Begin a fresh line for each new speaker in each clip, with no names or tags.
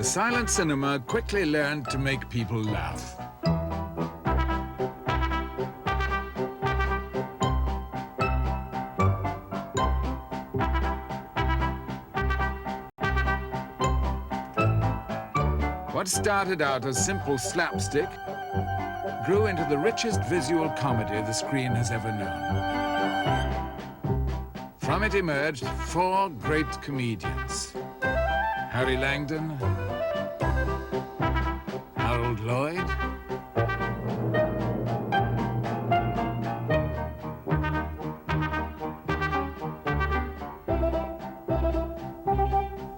the silent cinema quickly learned to make people laugh. What started out as simple slapstick grew into the richest visual comedy the screen has ever known. From it emerged four great comedians: Harry Langdon, Harold Lloyd,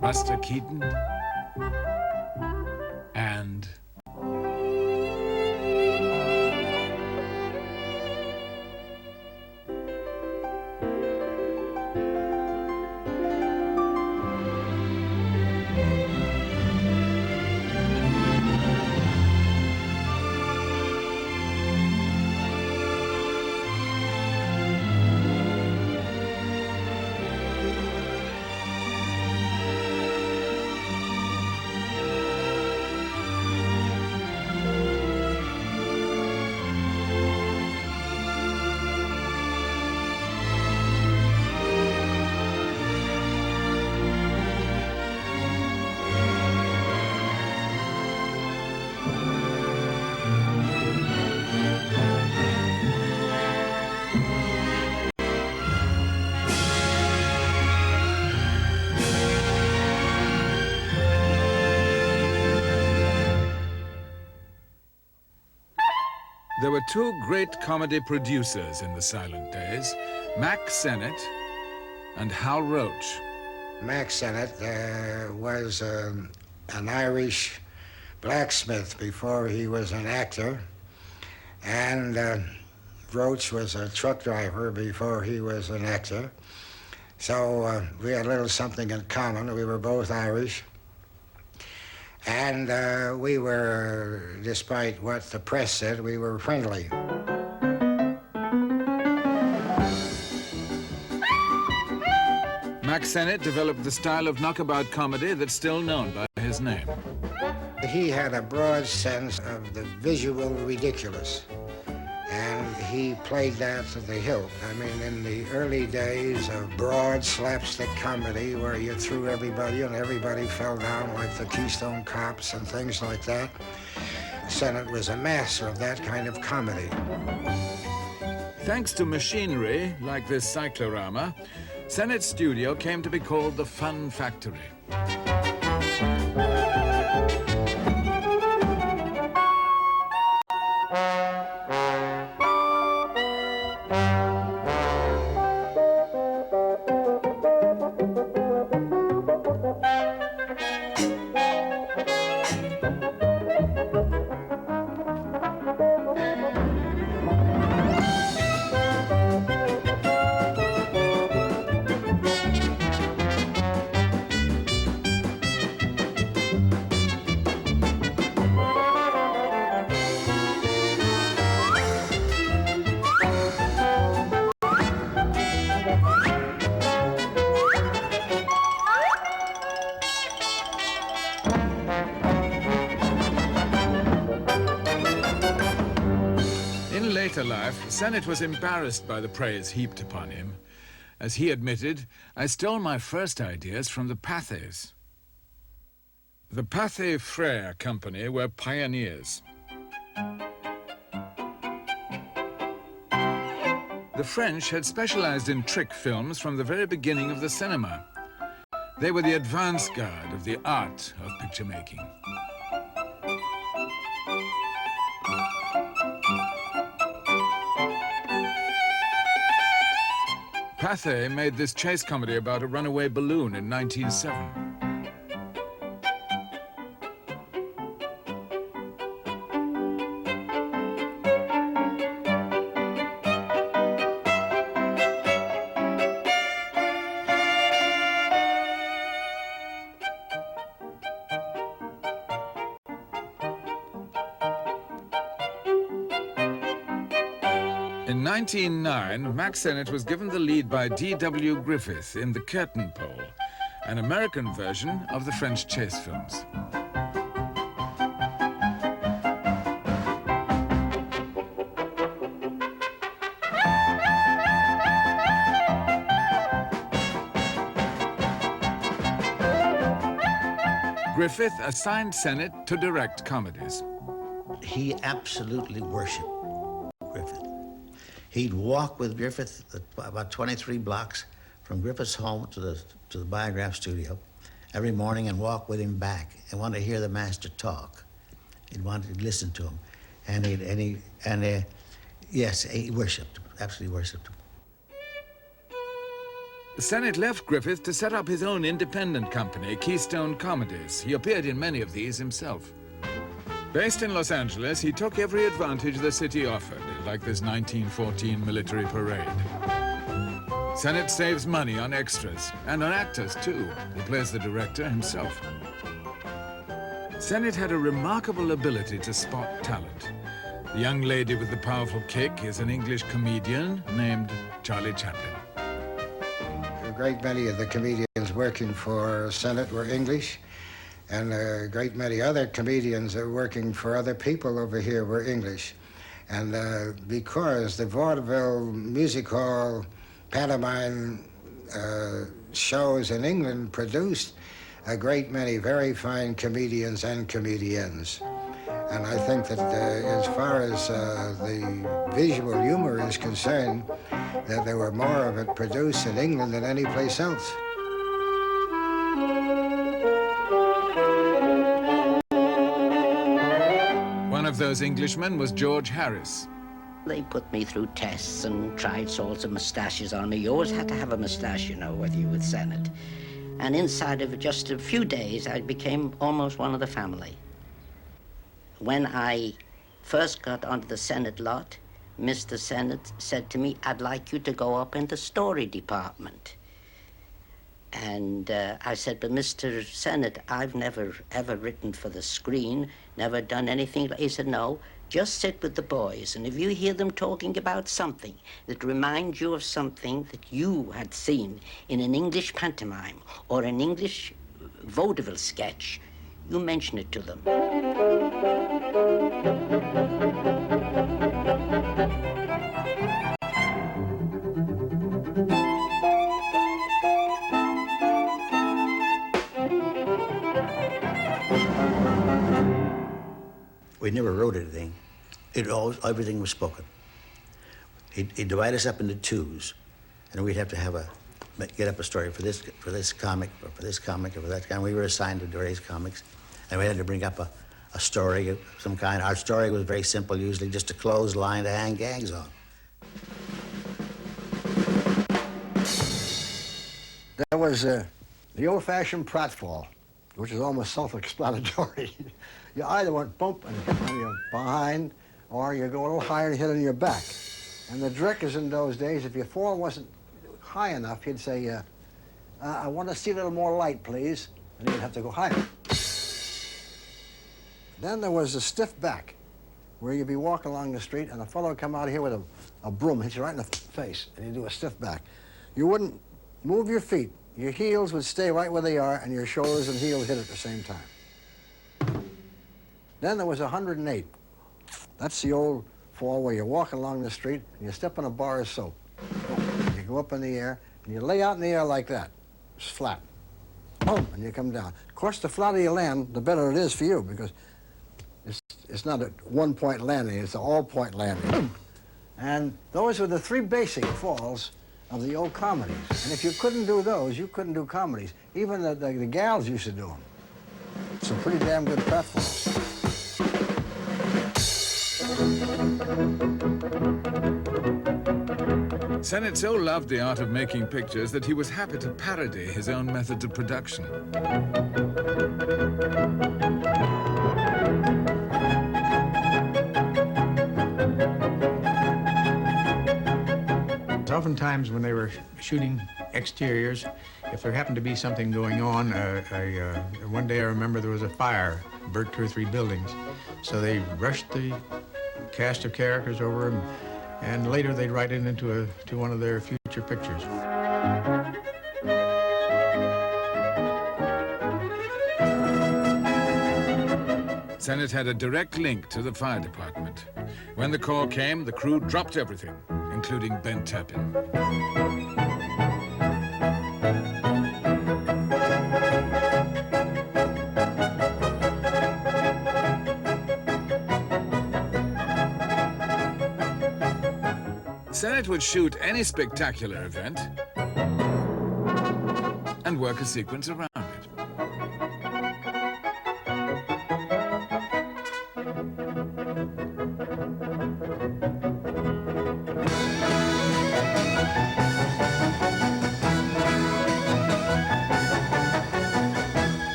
Buster Keaton, and there were two great comedy producers in the silent days, Mack Sennett and Hal Roach.
Mack Sennett was an Irish blacksmith before he was an actor, and Roach was a truck driver before he was an actor. So we had a little something in common. We were both Irish. And we were, despite what the press said, we were friendly.
Mack Sennett developed the style of knockabout comedy that's still known by his name.
He had a broad sense of the visual ridiculous, and he played that to the hilt. I mean, in the early days of broad slapstick comedy where you threw everybody and everybody fell down like the Keystone Cops and things like that, Sennett was a master of that kind of comedy.
Thanks to machinery like this cyclorama, Sennett's studio came to be called the Fun Factory. In later life, Sennett was embarrassed by the praise heaped upon him. As he admitted, I stole my first ideas from the Pathes. The Pathé Frères Company were pioneers. The French had specialized in trick films from the very beginning of the cinema. They were the advance guard of the art of picture making. Pathé made this chase comedy about a runaway balloon in 1907. In 1909, Mack Sennett was given the lead by D.W. Griffith in The Curtain Pole, an American version of the French chase films. Griffith assigned Sennett to direct comedies.
He absolutely worshipped Griffith. He'd walk with Griffith about 23 blocks from Griffith's home to the Biograph studio every morning and walk with him back and want to hear the master talk. He'd want to listen to him. Yes, he worshipped him, absolutely worshipped him.
Sennett left Griffith to set up his own independent company, Keystone Comedies. He appeared in many of these himself. Based in Los Angeles, he took every advantage the city offered, like this 1914 military parade. Sennett saves money on extras, and on actors too. He plays the director himself. Sennett had a remarkable ability to spot talent. The young lady with the powerful kick is an English comedian named Charlie Chaplin.
A great many of the comedians working for Sennett were English, and a great many other comedians that were working for other people over here were English. And because the vaudeville, music hall, pantomime shows in England produced a great many very fine comedians and comedians. And I think that as far as the visual humor is concerned, that there were more of it produced in England than any place else.
One of those Englishmen was George Harris.
They put me through tests and tried sorts of mustaches on me. You always had to have a mustache, you know, whether you were with Sennett. And inside of just a few days, I became almost one of the family. When I first got onto the Sennett lot, Mr. Sennett said to me, "I'd like you to go up in the story department." And I said, "But Mr. Sennett, I've never ever written for the screen, never done anything." He said, "No, just sit with the boys, and if you hear them talking about something that reminds you of something that you had seen in an English pantomime or an English vaudeville sketch, you mention it to them."
We never wrote anything. Everything was spoken. He'd divide us up into twos, and we'd have to get up a story for this comic, or for this comic, or for that kind. We were assigned to various comics, and we had to bring up a story of some kind. Our story was very simple, usually just a clothesline to hang gags on.
There was the old-fashioned pratfall, which is almost self-explanatory. You either went bump and hit on your behind, or you go a little higher and hit on your back. And the directors in those days, if your fall wasn't high enough, he'd say, "I want to see a little more light, please." And you'd have to go higher. Then there was a stiff back, where you'd be walking along the street and a fellow would come out here with a broom, hit you right in the face, and you'd do a stiff back. You wouldn't move your feet. Your heels would stay right where they are, and your shoulders and heels hit at the same time. Then there was 108. That's the old fall where you're walking along the street and you step on a bar of soap. You go up in the air and you lay out in the air like that. It's flat. Boom, and you come down. Of course, the flatter you land, the better it is for you, because it's not a one-point landing, it's an all-point landing. And those were the three basic falls of the old comedies. And if you couldn't do those, you couldn't do comedies. Even the gals used to do them. Some pretty damn good pratfalls.
Sennett so loved the art of making pictures that he was happy to parody his own methods of production.
Oftentimes when they were shooting exteriors, if there happened to be something going on, one day I remember there was a fire, burnt 2 or 3 buildings. So they rushed the cast of characters over, and later they'd write it into one of their future pictures.
Sennett had a direct link to the fire department. When the call came, the crew dropped everything, including Ben Turpin. Sennett would shoot any spectacular event and work a sequence around it.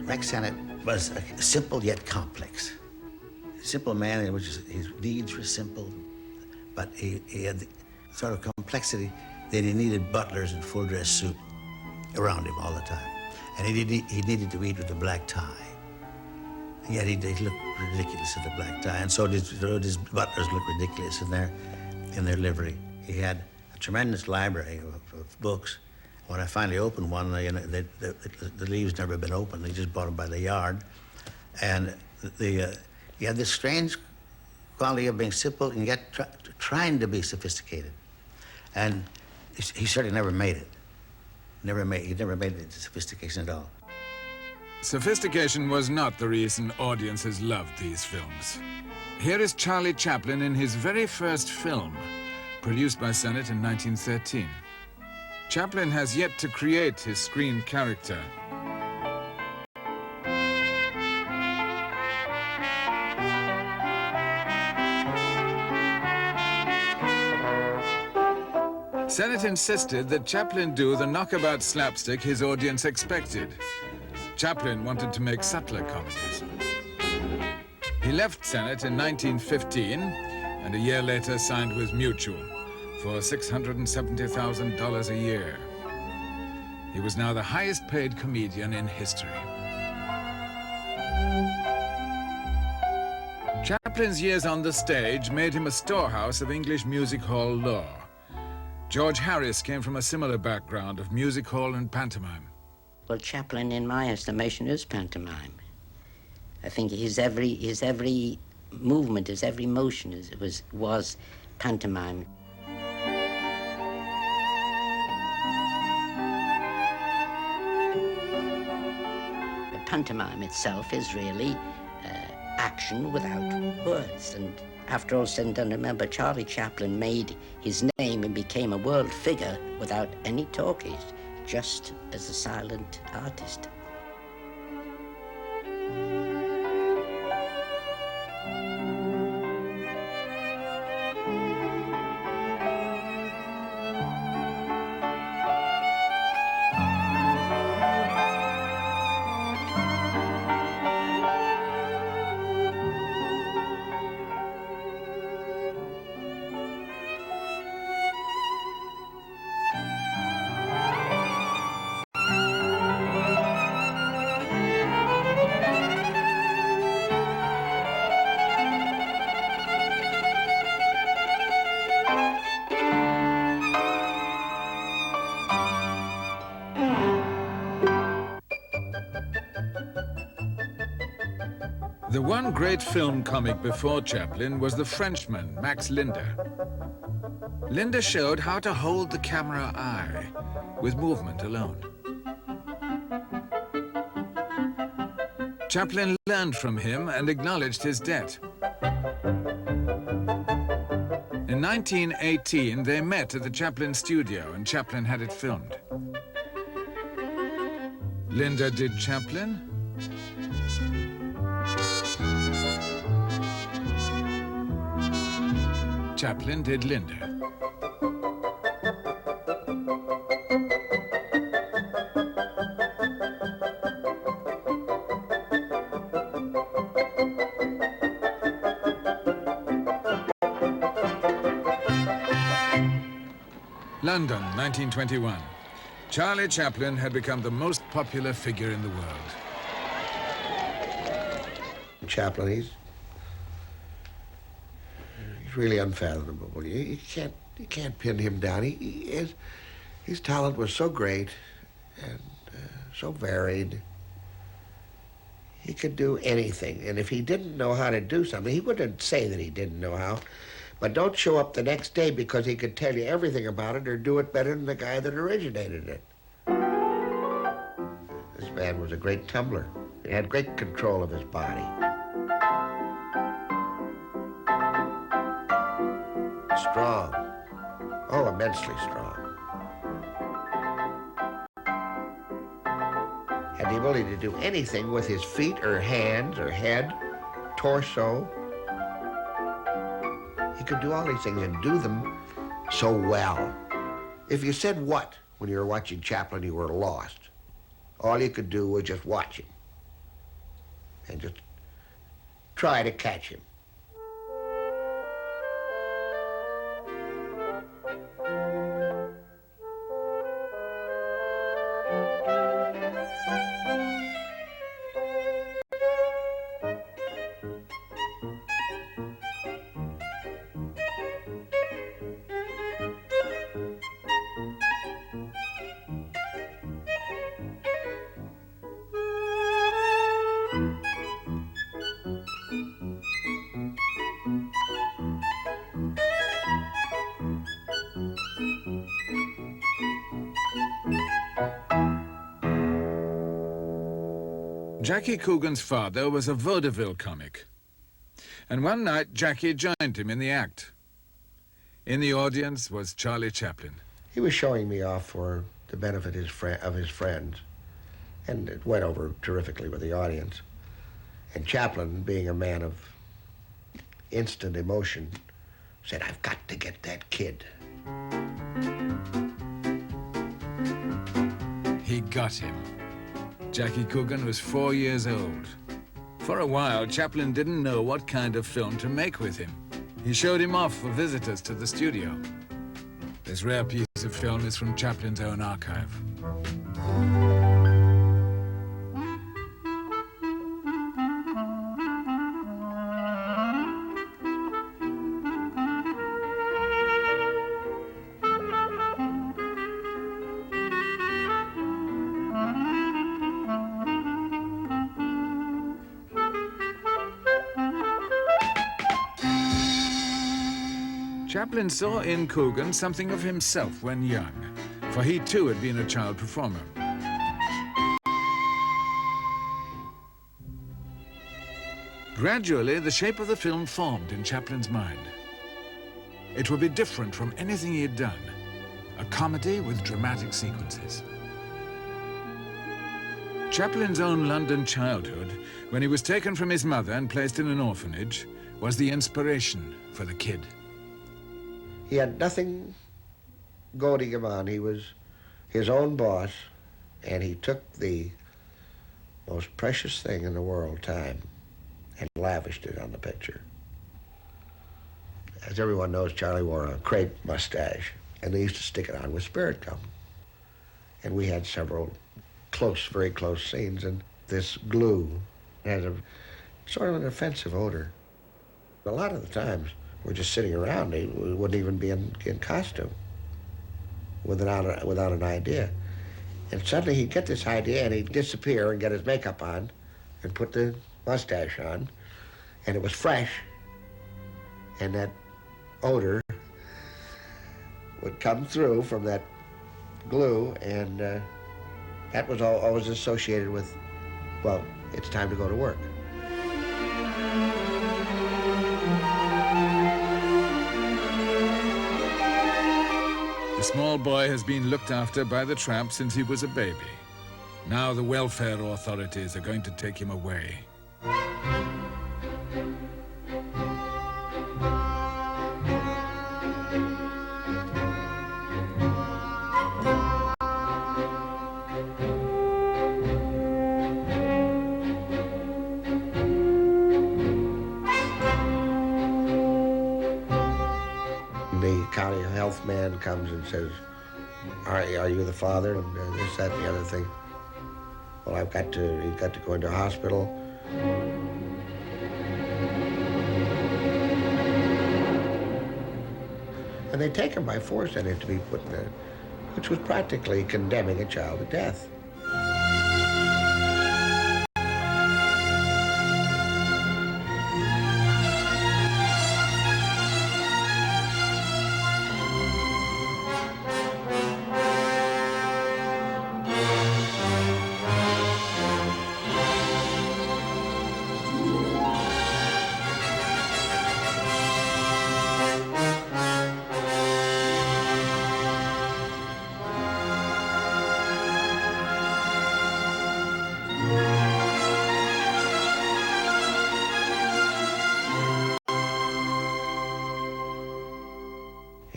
Rex Sennett was a simple yet complex. A simple man in which his needs were simple, but he had the sort of complexity that he needed butlers in full dress suit around him all the time. And he needed to eat with a black tie. And yet he looked ridiculous in the black tie, and so did his butlers look ridiculous in their livery. He had a tremendous library of books. When I finally opened one, the leaves never been opened. They just bought them by the yard. And he had this strange quality of being simple and yet trying to be sophisticated. And he certainly never made it. He never made it to sophistication at all.
Sophistication was not the reason audiences loved these films. Here is Charlie Chaplin in his very first film, produced by Sennett in 1913. Chaplin has yet to create his screen character. Sennett insisted that Chaplin do the knockabout slapstick his audience expected. Chaplin wanted to make subtler comedies. He left Sennett in 1915 and a year later signed with Mutual for $670,000 a year. He was now the highest paid comedian in history. Chaplin's years on the stage made him a storehouse of English music hall lore. George Harris came from a similar background of music hall and pantomime.
Well, Chaplin, in my estimation, is pantomime. I think his every movement, his every motion was pantomime. Pantomime itself is really action without words. And after all said and done, remember, Charlie Chaplin made his name and became a world figure without any talkies, just as a silent artist.
The one great film comic before Chaplin was The Frenchman, Max Linder. Linder showed how to hold the camera eye with movement alone. Chaplin learned from him and acknowledged his debt. In 1918, they met at the Chaplin studio and Chaplin had it filmed. Linder did Chaplin. Chaplin did Linder. London, 1921. Charlie Chaplin had become the most popular figure in the world.
Chaplin, he's really unfathomable. You can't pin him down. His talent was so great and so varied. He could do anything, and if he didn't know how to do something, he wouldn't say that he didn't know how. But don't show up the next day because he could tell you everything about it or do it better than the guy that originated it. man was a great tumbler. He had great control of his body. Strong. Oh, immensely strong. Had the ability to do anything with his feet or hands or head, torso. He could do all these things and do them so well. If you said what when you were watching Chaplin, you were lost. All you could do was just watch him and just try to catch him.
Jackie Coogan's father was a vaudeville comic, and one night Jackie joined him in the act. In the audience was Charlie Chaplin.
He was showing me off for the benefit of his friends, and it went over terrifically with the audience. And Chaplin, being a man of instant emotion, said, "I've got to get that kid."
He got him. Jackie Coogan was 4 years old. For a while, Chaplin didn't know what kind of film to make with him. He showed him off for visitors to the studio. This rare piece of film is from Chaplin's own archive. Chaplin saw in Coogan something of himself when young, for he too had been a child performer. Gradually, the shape of the film formed in Chaplin's mind. It would be different from anything he had done, a comedy with dramatic sequences. Chaplin's own London childhood, when he was taken from his mother and placed in an orphanage, was the inspiration for the kid.
He had nothing goading him on. He was his own boss, and he took the most precious thing in the world, time, and lavished it on the picture. As everyone knows, Charlie wore a crepe mustache, and they used to stick it on with spirit gum. And we had several close, very close scenes, and this glue has a sort of an offensive odor. A lot of the times, we're just sitting around. We wouldn't even be in costume without an idea. And suddenly he'd get this idea and he'd disappear and get his makeup on and put the mustache on. And it was fresh. And that odor would come through from that glue, and that was always associated with, well, it's time to go to work.
The small boy has been looked after by the tramp since he was a baby. Now the welfare authorities are going to take him away.
The county health man comes and says, are you the father? And this, that, and the other thing. Well, he's got to go into a hospital. And they take him by force and to be put in there, which was practically condemning a child to death.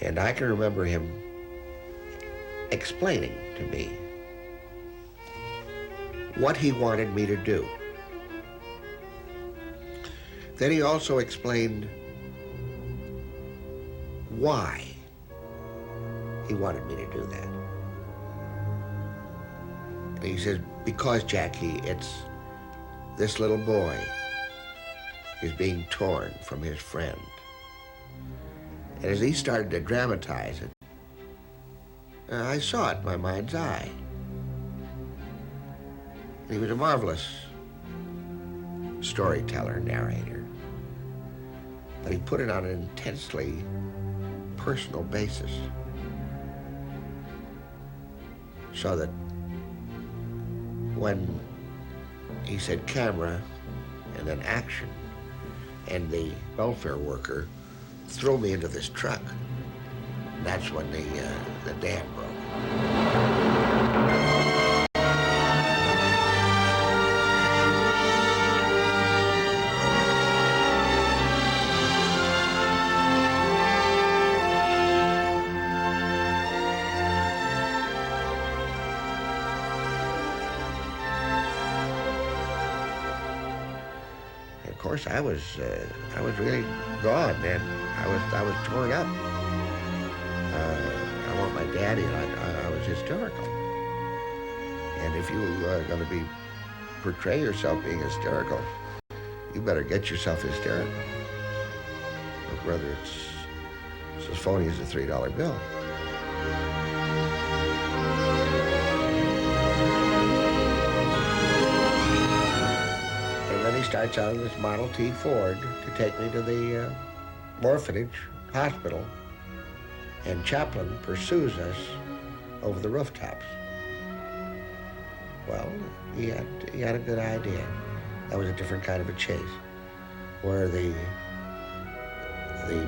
And I can remember him explaining to me what he wanted me to do. Then he also explained why he wanted me to do that. And he says, because, Jackie, it's this little boy is being torn from his friend. And as he started to dramatize it, I saw it in my mind's eye. He was a marvelous storyteller, narrator, but he put it on an intensely personal basis, so that when he said camera and then action, and the welfare worker threw me into this truck, that's when the dam broke. Of course, I was really gone, man. I was torn up. I want my daddy, and I was hysterical. And if you are going to portray yourself being hysterical, you better get yourself hysterical. Or whether it's as phony as a $3 bill. And then he starts out in this Model T Ford to take me to the orphanage hospital, and Chaplin pursues us over the rooftops. Well, he had a good idea. That was a different kind of a chase, where the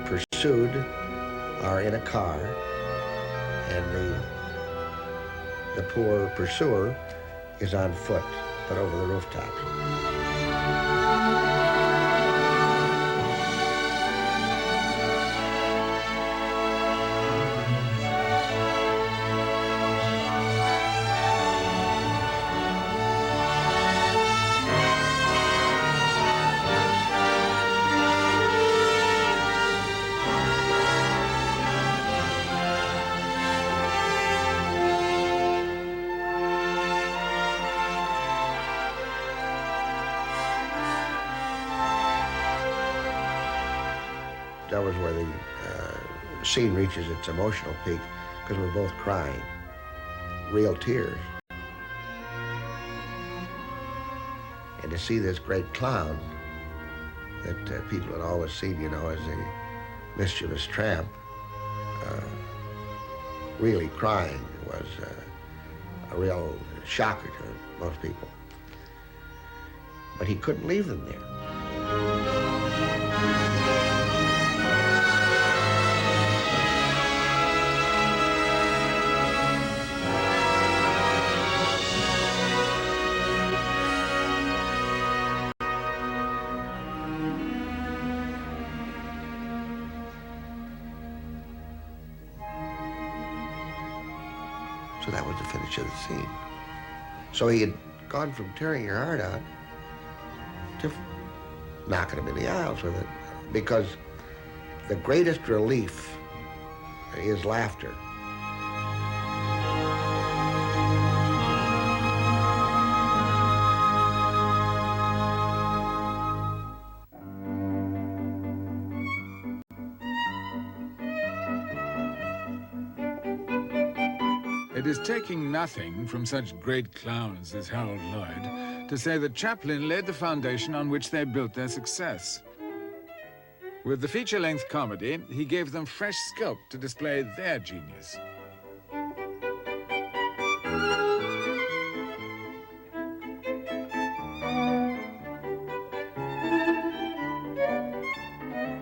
pursued are in a car, and the poor pursuer is on foot, but over the rooftops. That was where the scene reaches its emotional peak, because we're both crying, real tears. And to see this great clown that people had always seen, you know, as a mischievous tramp, really crying was a real shocker to most people. But he couldn't leave them there. So that was the finish of the scene. So he had gone from tearing your heart out to knocking him in the aisles with it, because the greatest relief is laughter.
It is taking nothing from such great clowns as Harold Lloyd to say that Chaplin laid the foundation on which they built their success. With the feature-length comedy, he gave them fresh scope to display their genius.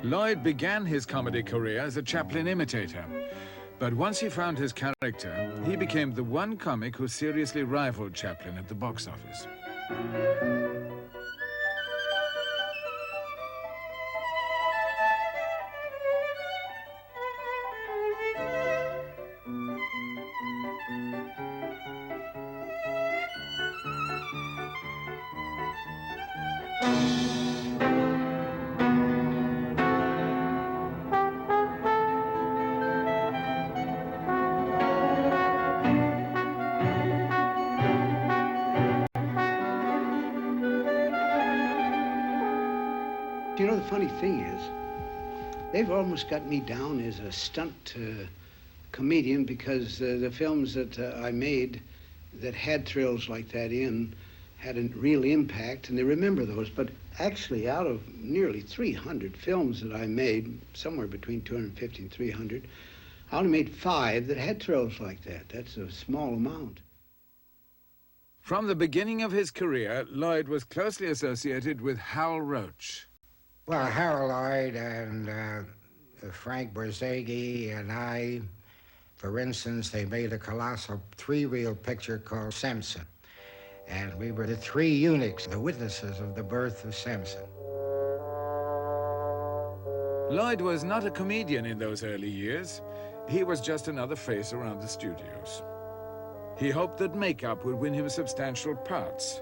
Lloyd began his comedy career as a Chaplin imitator. But once he found his character, he became the one comic who seriously rivaled Chaplin at the box office.
You know, the funny thing is, they've almost got me down as a stunt comedian because the films that I made that had thrills like that in had a real impact, and they remember those. But actually, out of nearly 300 films that I made, somewhere between 250 and 300, I only made 5 that had thrills like that. That's a small amount.
From the beginning of his career, Lloyd was closely associated with Hal Roach.
Well, Harold Lloyd and Frank Berzaghi and I, for instance, they made a colossal 3-reel picture called Samson. And we were the 3 eunuchs, the witnesses of the birth of Samson.
Lloyd was not a comedian in those early years. He was just another face around the studios. He hoped that makeup would win him substantial parts,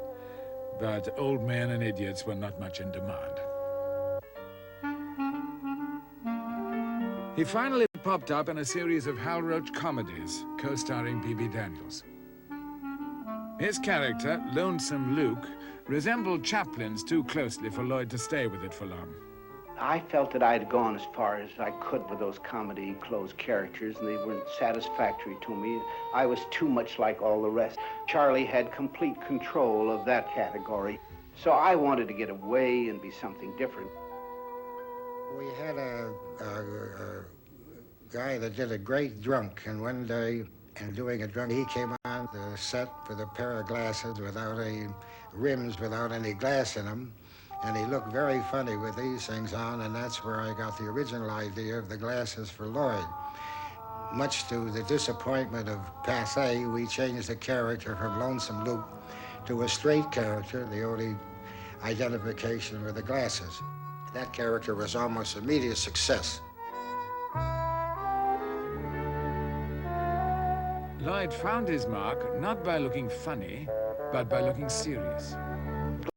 but old men and idiots were not much in demand. He finally popped up in a series of Hal Roach comedies, co-starring Bebe Daniels. His character, Lonesome Luke, resembled Chaplin's too closely for Lloyd to stay with it for long.
I felt that I'd gone as far as I could with those comedy closed characters, and they weren't satisfactory to me. I was too much like all the rest. Charlie had complete control of that category, so I wanted to get away and be something different.
We had a guy that did a great drunk, and one day, in doing a drunk, he came on the set with a pair of glasses without any rims, without any glass in them, and he looked very funny with these things on, and that's where I got the original idea of the glasses for Lloyd. Much to the disappointment of Pathé, we changed the character from Lonesome Luke to a straight character. The only identification were the glasses. That character was almost immediate success.
Lloyd found his mark not by looking funny, but by looking serious.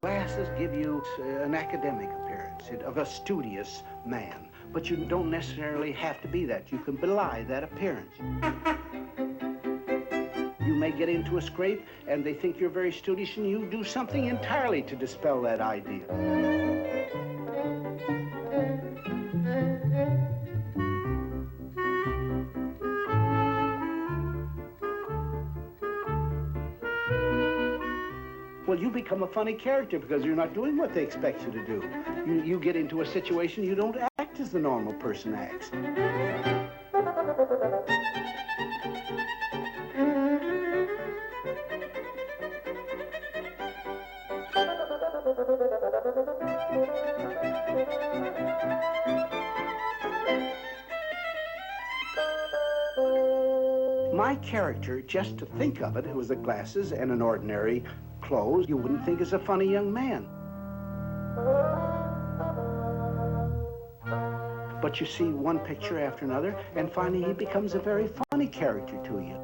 Glasses give you an academic appearance of a studious man, but you don't necessarily have to be that. You can belie that appearance. You may get into a scrape, and they think you're very studious, and you do something entirely to dispel that idea. Well, you become a funny character because you're not doing what they expect you to do. You get into a situation, you don't act as the normal person acts. My character, just to think of it, it was the glasses and an ordinary clothes, you wouldn't think is a funny young man. But you see one picture after another, and finally he becomes a very funny character to you.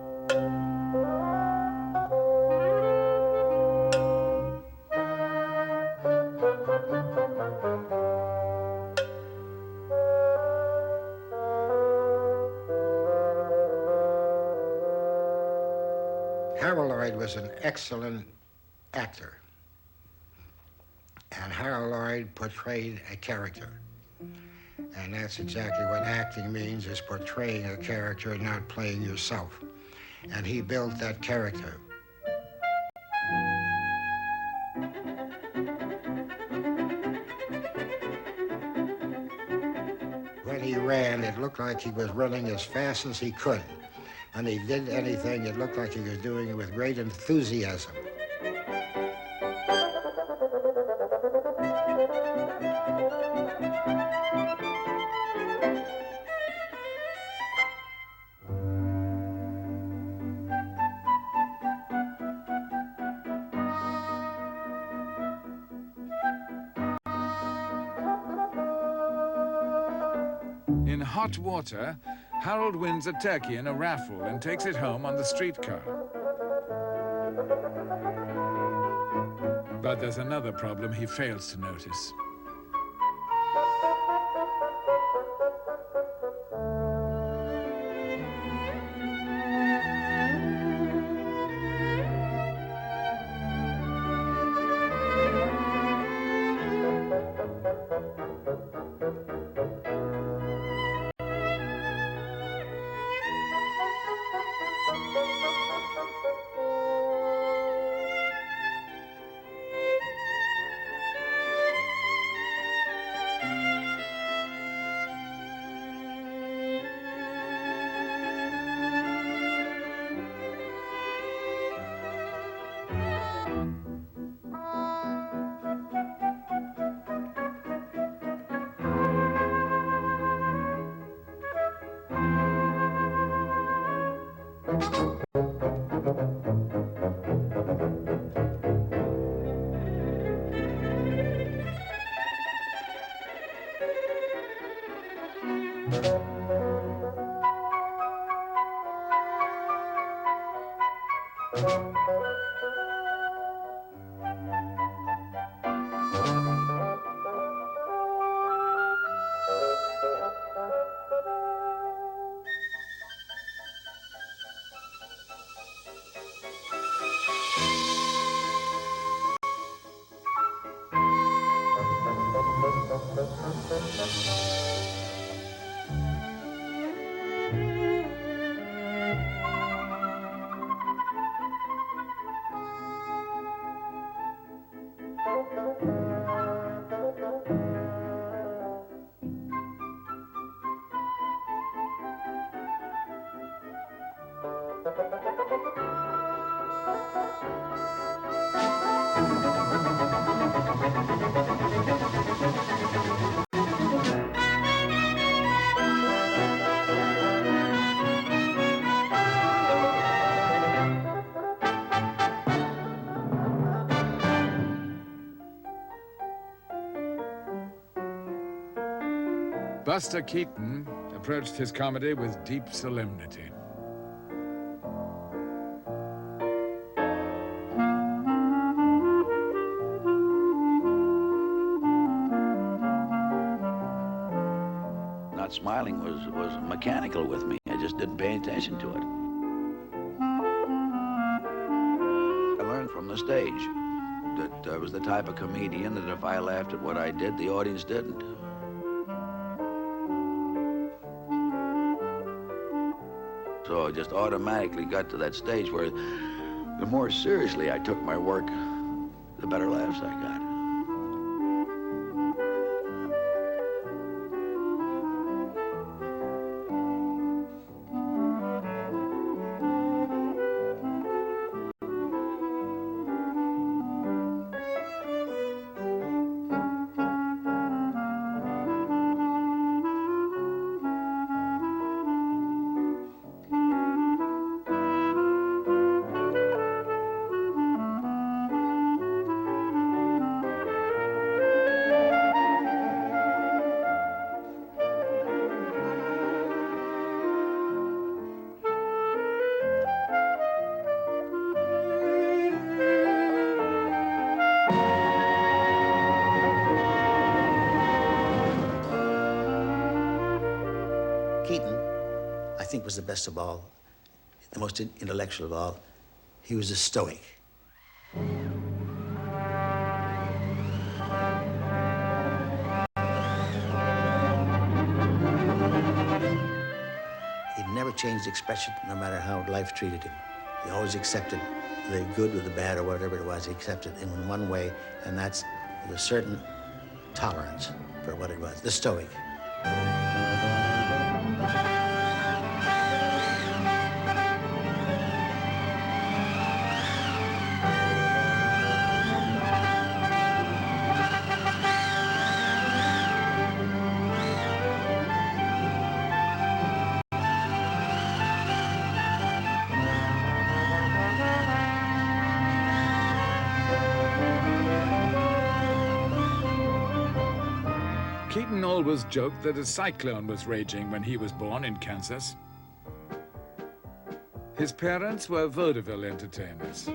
Harold Lloyd was an excellent actor, and Harold Lloyd portrayed a character. And that's exactly what acting means, is portraying a character, not playing yourself. And he built that character. When he ran, it looked like he was running as fast as he could. When he did anything, it looked like he was doing it with great enthusiasm.
In Hot Water, Harold wins a turkey in a raffle and takes it home on the streetcar. But there's another problem he fails to notice. Buster Keaton approached his comedy with deep solemnity.
Not smiling was mechanical with me. I just didn't pay attention to it. I learned from the stage that I was the type of comedian that if I laughed at what I did, the audience didn't. So I just automatically got to that stage where the more seriously I took my work, the better laughs I got.
Keaton, I think, was the best of all, the most intellectual of all. He was a stoic. He never changed expression, no matter how life treated him. He always accepted the good or the bad or whatever it was. He accepted it in one way, and that's with a certain tolerance for what it was, the stoic.
Keaton always joked that a cyclone was raging when he was born in Kansas. His parents were vaudeville entertainers,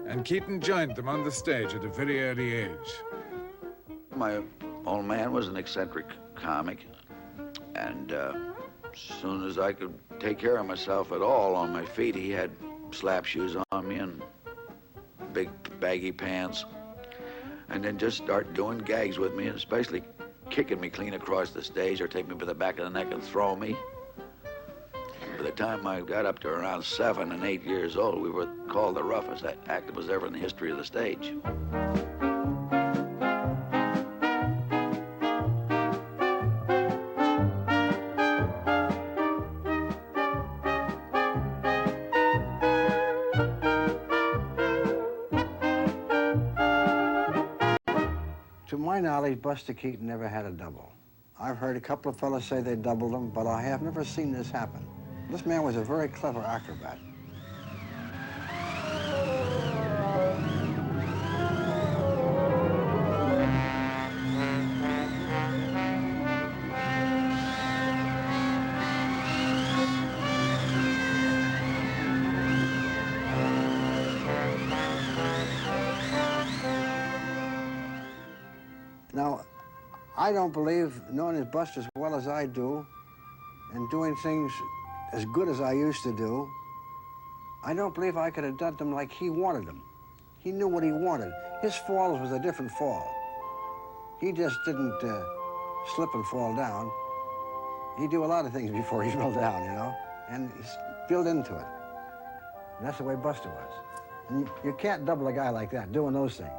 and Keaton joined them on the stage at a very early age.
My old man was an eccentric comic, and as soon as I could take care of myself at all on my feet, he had slap shoes on me and big baggy pants, and then just start doing gags with me, and especially kicking me clean across the stage or take me by the back of the neck and throw me. And by the time I got up to around 7 and 8 years old, we were called the roughest act that was ever in the history of the stage.
To my knowledge, Buster Keaton never had a double. I've heard a couple of fellas say they doubled him, but I have never seen this happen. This man was a very clever acrobat. Now, I don't believe, knowing his Buster as well as I do, and doing things as good as I used to do, I don't believe I could have done them like he wanted them. He knew what he wanted. His falls was a different fall. He just didn't slip and fall down. He'd do a lot of things before he fell down, you know, and he's built into it. And that's the way Buster was. And you can't double a guy like that doing those things.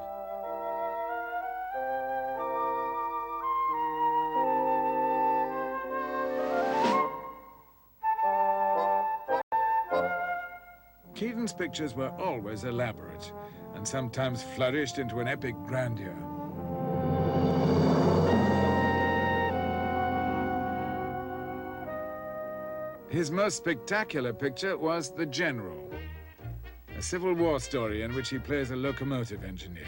Keaton's pictures were always elaborate and sometimes flourished into an epic grandeur. His most spectacular picture was The General, a Civil War story in which he plays a locomotive engineer.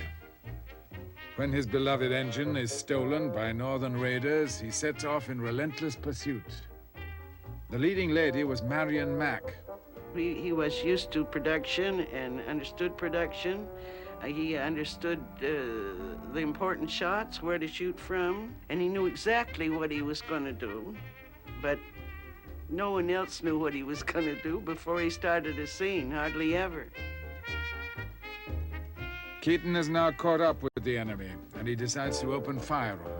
When his beloved engine is stolen by northern raiders, he sets off in relentless pursuit. The leading lady was Marion Mack.
He was used to production and understood production. He understood the important shots, where to shoot from, and he knew exactly what he was going to do. But no one else knew what he was going to do before he started a scene, hardly ever.
Keaton is now caught up with the enemy, and he decides to open fire on them.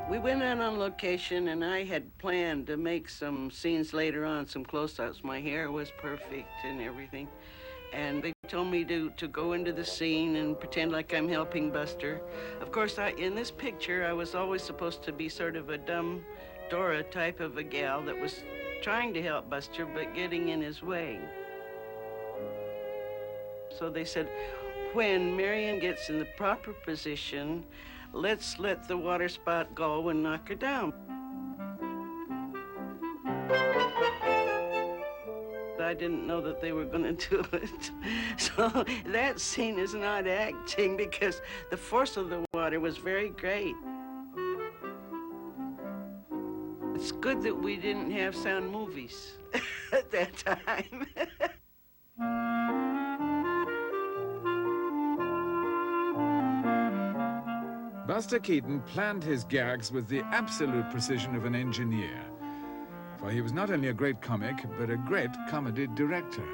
We went out on location, and I had planned to make some scenes later on, some close-ups. My hair was perfect and everything. And they told me to go into the scene and pretend like I'm helping Buster. Of course, in this picture, I was always supposed to be sort of a dumb Dora type of a gal that was trying to help Buster, but getting in his way. So they said, when Marion gets in the proper position, let's let the water spout go and knock her down. I didn't know that they were going to do it. So that scene is not acting because the force of the water was very great. It's good that we didn't have sound movies at that time.
Buster Keaton planned his gags with the absolute precision of an engineer, for he was not only a great comic, but a great comedy director.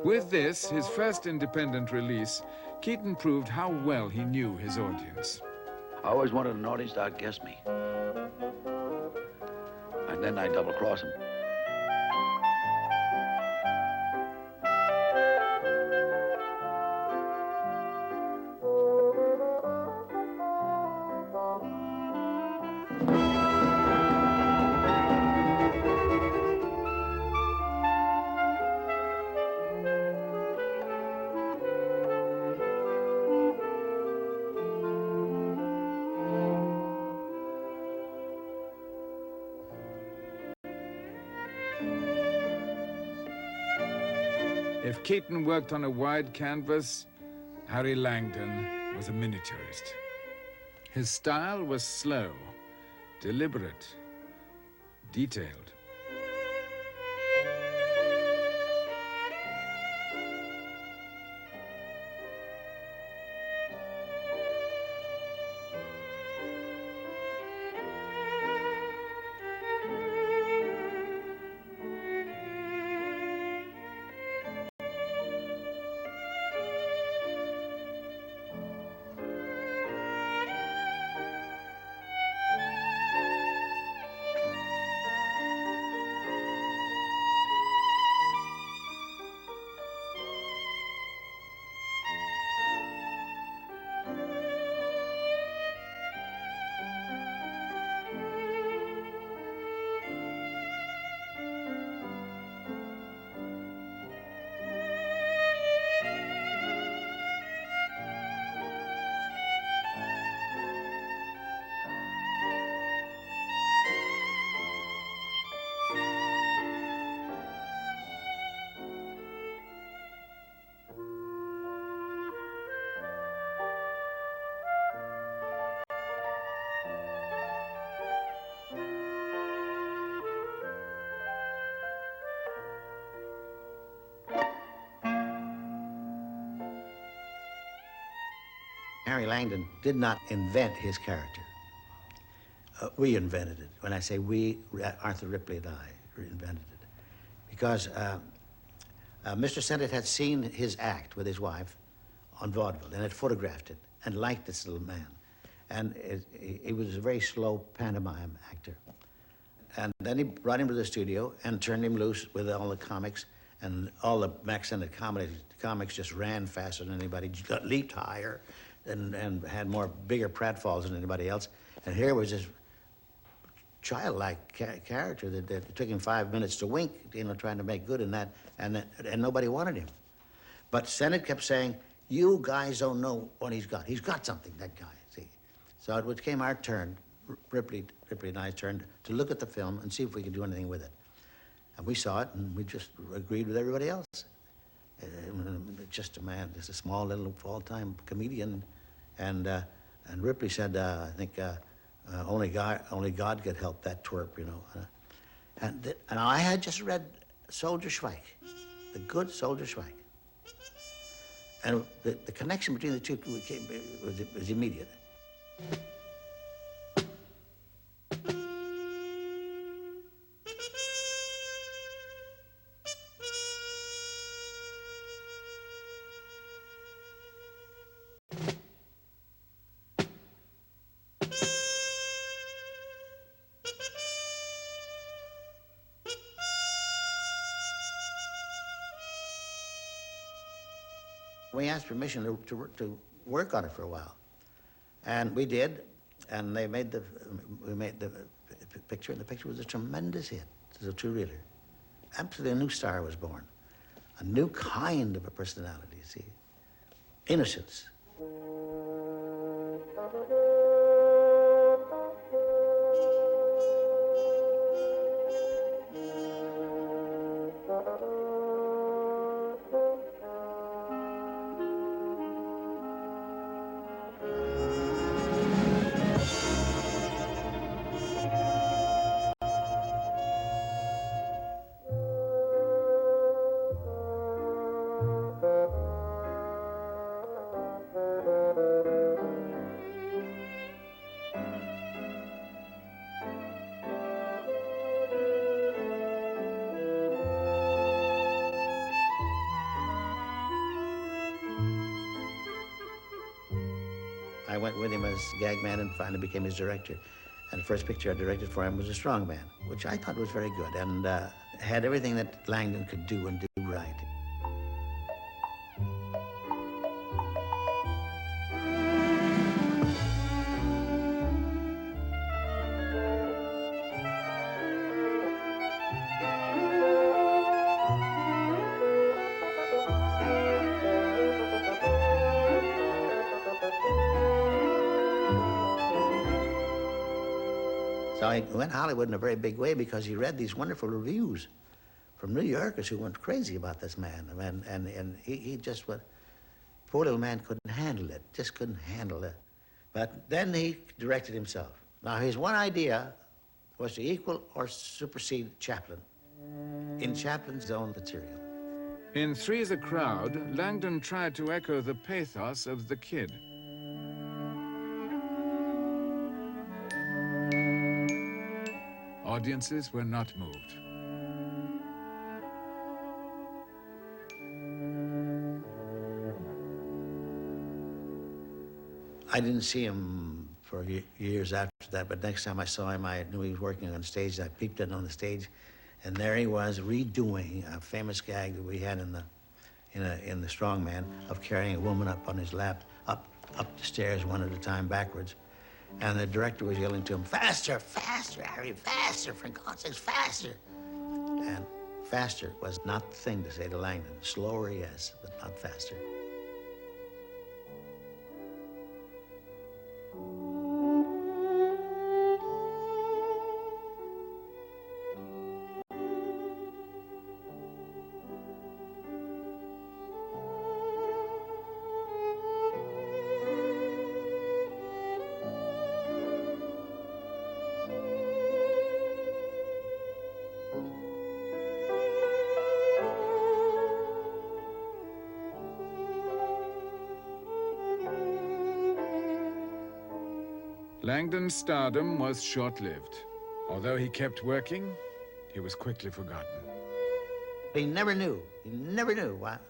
With this, his first independent release, Keaton proved how well he knew his audience.
I always wanted an audience to outguess me. And then I double-cross them.
If Keaton worked on a wide canvas, Harry Langdon was a miniaturist. His style was slow, deliberate, detailed.
Harry Langdon did not invent his character. We invented it. When I say we, Arthur Ripley and I invented it. Because Mr. Sennett had seen his act with his wife on vaudeville and had photographed it and liked this little man. And he was a very slow pantomime actor. And then he brought him to the studio and turned him loose with all the comics, and all the Max Sennett comics just ran faster than anybody, leaped higher, and had bigger pratfalls than anybody else. And here was this childlike character that took him 5 minutes to wink, trying to make good in that, and nobody wanted him. But Sennett kept saying, "You guys don't know what he's got. He's got something, that guy." See, so it came our turn, Ripley and I's turn, to look at the film and see if we could do anything with it. And we saw it, and we just agreed with everybody else. Just a small little all-time comedian, and Ripley said, "I think only God could help that twerp, And I had just read Soldier Schweik, The Good Soldier Schweik, and the connection between the two was immediate. We asked permission to work on it for a while, and we did, and we made the picture, and the picture was a tremendous hit. It was a two-reeler. Absolutely a new star was born, a new kind of a personality, you see, innocence. I went with him as gag man and finally became his director. And the first picture I directed for him was A Strong Man, which I thought was very good and had everything that Langdon could do and do right. So he went Hollywood in a very big way because he read these wonderful reviews from New Yorkers who went crazy about this man. And he just went, poor little man couldn't handle it, just couldn't handle it. But then he directed himself. Now, his one idea was to equal or supersede Chaplin in Chaplin's own material.
In Three's a Crowd, Langdon tried to echo the pathos of The Kid. Audiences were not moved.
I didn't see him for years after that, but next time I saw him, I knew he was working on stage. I peeped in on the stage, and there he was redoing a famous gag that we had in the Strong Man of carrying a woman up on his lap, up the stairs one at a time backwards. And the director was yelling to him, "Faster, faster, Harry, faster, for God's sakes, faster." And faster was not the thing to say to Langdon. Slower, yes, but not faster.
Langdon's stardom was short-lived. Although he kept working, he was quickly forgotten.
He never knew what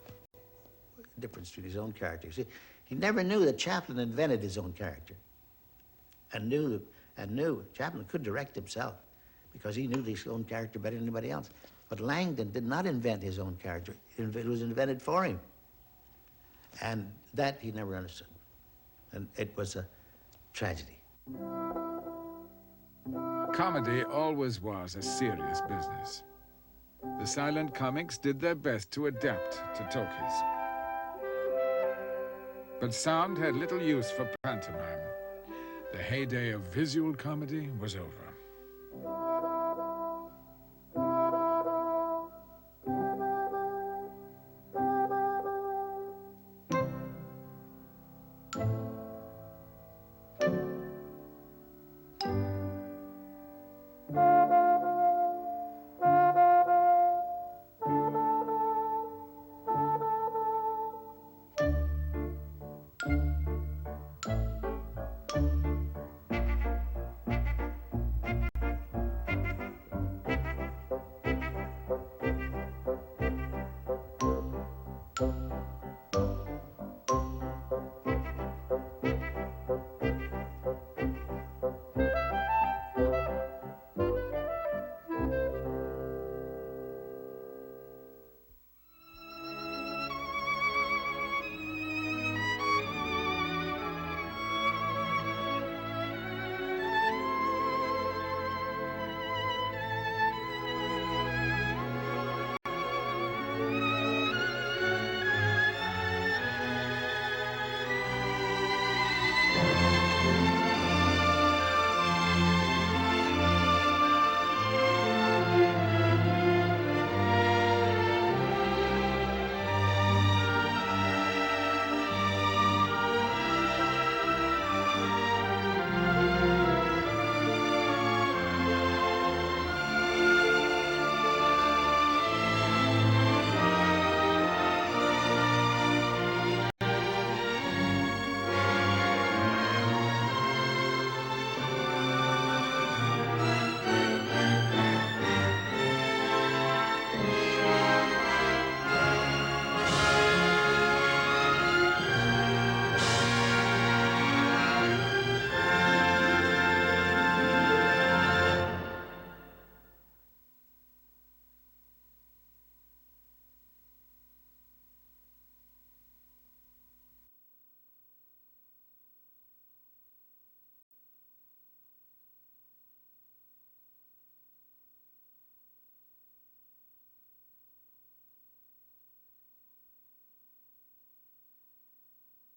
the difference between his own character. See, he never knew that Chaplin invented his own character, and knew Chaplin could direct himself because he knew his own character better than anybody else. But Langdon did not invent his own character. It was invented for him. And that he never understood. And it was a tragedy.
Comedy always was a serious business. The silent comics did their best to adapt to talkies. But sound had little use for pantomime. The heyday of visual comedy was over.